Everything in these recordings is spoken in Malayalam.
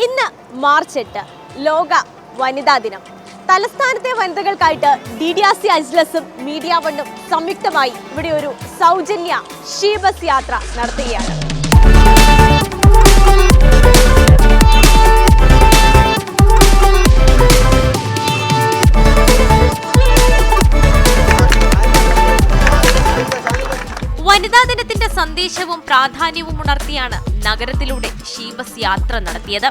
ഇന്ന് മാർച്ച് 8 ലോക വനിതാ ദിനം. തലസ്ഥാനത്തെ വനിതകൾക്കായിട്ട് DDRC അജ്ലസും മീഡിയ വണ്ണും സംയുക്തമായി ഇവിടെ ഒരു സൗജന്യ ഷീ ബസ് യാത്ര നടത്തുകയാണ്. വനിതാ ദിനത്തിന്റെ സന്ദേശവും പ്രാധാന്യവും ഉണർത്തിയാണ് നഗരത്തിലൂടെ ഷീ ബസ് യാത്ര നടത്തിയത്.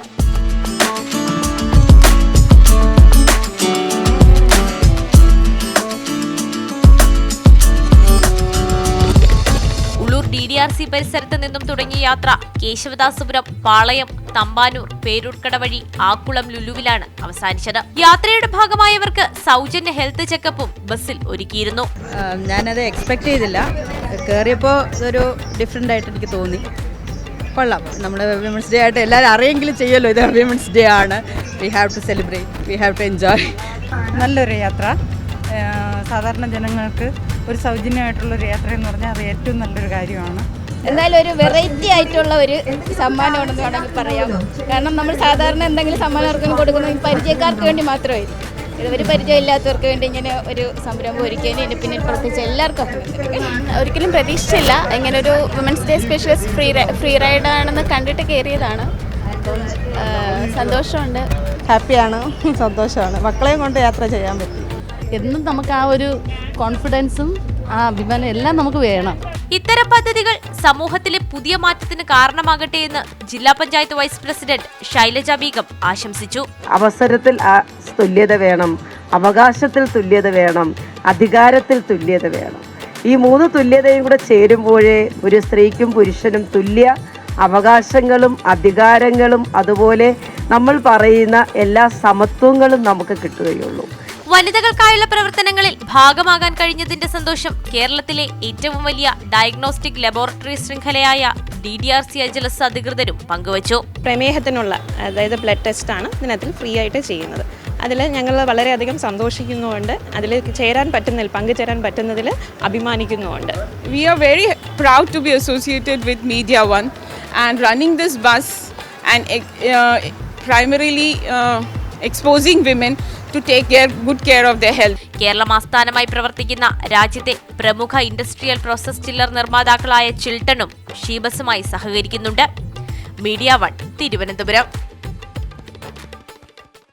ഉള്ളൂർ DDRC പരിസരത്ത് നിന്നും തുടങ്ങിയ യാത്ര കേശവദാസപുരം, പാളയം, തമ്പാനൂർ, പേരൂർക്കട വഴി ആക്കുളം ലുലുവിലാണ് അവസാനിച്ചത്. യാത്രയുടെ ഭാഗമായവർക്ക് സൗജന്യ ഹെൽത്ത് ചെക്കപ്പും ബസ്സിൽ ഒരുക്കിയിരുന്നു. ഞാനത് എക്സ്പെക്ട് ചെയ്തില്ല. കയറിയപ്പോൾ ഇതൊരു ഡിഫറെൻ്റ് ആയിട്ട് എനിക്ക് തോന്നി. കൊള്ളാം. നമ്മൾ വിമൻസ് ഡേ ആയിട്ട് എല്ലാവരും അറിയെങ്കിലും ചെയ്യുമല്ലോ, ഇത് വിമൻസ് ഡേ ആണ്. We have to celebrate, we have to enjoy. നല്ലൊരു യാത്ര. സാധാരണ ജനങ്ങൾക്ക് ഒരു സൗജന്യമായിട്ടുള്ളൊരു യാത്ര എന്ന് പറഞ്ഞാൽ അത് ഏറ്റവും നല്ലൊരു കാര്യമാണ്. എന്തായാലും ഒരു വെറൈറ്റി ആയിട്ടുള്ള ഒരു സമ്മാനമാണെന്ന് വേണമെങ്കിൽ പറയാം. കാരണം നമ്മൾ സാധാരണ എന്തെങ്കിലും സമ്മാനം അവർക്ക് കൊടുക്കുന്നത് പരിചയക്കാർക്ക് വേണ്ടി മാത്രമായിരിക്കും. ഇതൊരു പരിചയമില്ലാത്തവർക്ക് വേണ്ടി ഇങ്ങനെ ഒരു സംരംഭം ഒരുക്കിയതിന് എൻ്റെ പിന്നിൽ പ്രവർത്തിച്ച എല്ലാവർക്കും ഒരിക്കലും പ്രതീക്ഷിച്ചില്ല. ഇങ്ങനൊരു വുമൻസ് ഡേ സ്പെഷ്യൽ ഫ്രീ റൈഡാണെന്ന് കണ്ടിട്ട് കയറിയതാണ്. അപ്പം സന്തോഷമുണ്ട്, ഹാപ്പിയാണ്, സന്തോഷമാണ്. മക്കളെയും കൊണ്ട് യാത്ര ചെയ്യാൻ പറ്റും. എന്നും നമുക്ക് ആ ഒരു കോൺഫിഡൻസും ആ അഭിമാനം എല്ലാം നമുക്ക് വേണം. ഇത്തരം പദ്ധതികൾ സമൂഹത്തിലെ പുതിയ മാറ്റത്തിന് കാരണമാകട്ടെ എന്ന് ജില്ലാ പഞ്ചായത്ത് വൈസ് പ്രസിഡന്റ് ശൈലജ ബീഗം ആശംസിച്ചു. അവസരത്തിൽ തുല്യത വേണം, അവകാശത്തിൽ തുല്യത വേണം, അധികാരത്തിൽ തുല്യത വേണം. ഈ മൂന്ന് തുല്യതയും കൂടെ ചേരുമ്പോഴേ ഒരു സ്ത്രീക്കും പുരുഷനും തുല്യ അവകാശങ്ങളും അധികാരങ്ങളും അതുപോലെ നമ്മൾ പറയുന്ന എല്ലാ സമത്വങ്ങളും നമുക്ക് കിട്ടുകയുള്ളൂ. വനിതകൾക്കായുള്ള പ്രവർത്തനങ്ങളിൽ ഭാഗമാകാൻ കഴിഞ്ഞതിന്റെ സന്തോഷം കേരളത്തിലെ ഏറ്റവും വലിയ ഡയഗ്നോസ്റ്റിക് ലബോറട്ടറി ശൃംഖലയായ DDRC അജ്ലസ് അധികൃതരും പങ്കുവച്ചു. പ്രമേഹത്തിനുള്ള അതായത് ബ്ലഡ് ടെസ്റ്റാണ് ഇതിനകത്ത് ഫ്രീ ആയിട്ട് ചെയ്യുന്നത്. അതിൽ ഞങ്ങൾ വളരെയധികം സന്തോഷിക്കുന്നുമുണ്ട്. അതിൽ പങ്കുചേരാൻ പറ്റുന്നതിൽ അഭിമാനിക്കുന്നുമുണ്ട്. We are very proud to be associated with Media One and running this bus and primarily exposing women to take good care of their health. Keralam ആസ്ഥാനമായി പ്രവർത്തിക്കുന്ന രാജ്യത്തെ പ്രമുഖ ഇൻഡസ്ട്രിയൽ പ്രോസസ് ചില്ലർ നിർമ്മാതാക്കളായ ചിൽട്ടണും ഷീ ബസുമായി സഹകരിക്കുന്നുണ്ട്. Media one, Thiruvananthapuram.